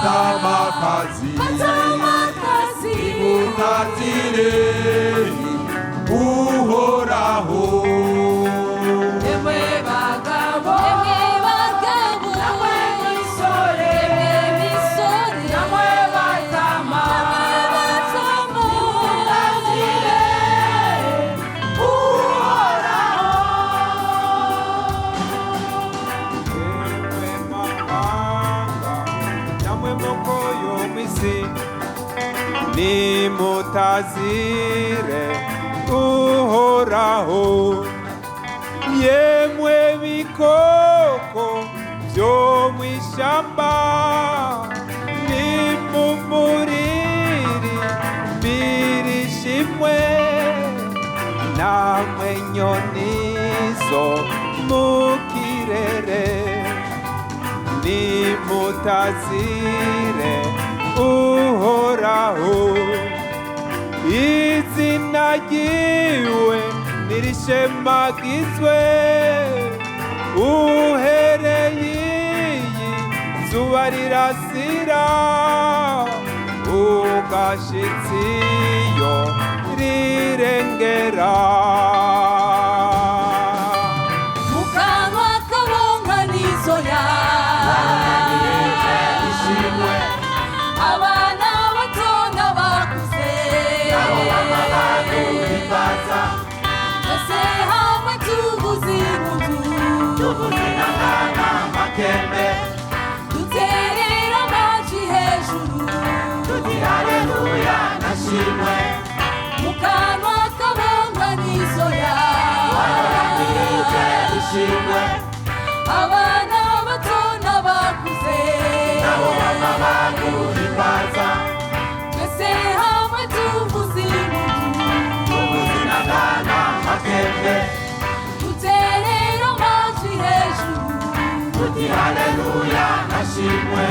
Atamakazi Imutatire Uhoraho Emwe bagabo Namwe misore Namwe batama Imutatire Uhoraho Emwe mahanga namwe moko yo mwisi nimutazire Uhoraho yemwe bikoko byo mw'ishamba nimumuriri birishimwe namwe nyoni zo mu kirere nimutazire Uhoraho izina ryiwe nirishemagizwe uhereye iyi zuba rirasira ugashitsi yo rirengera Mukanwa kabonga nizo ishimwe abana bato n'abakuze twese hamwe tuvuze impundu duterera amaji hejuru tuti haleluya nashimwe mukanwa kabonga nizo ishimwe abana bato n'abakuze twese hamwe tuvuze impundu duterera amaji hejuru tuti haleluya nashimwe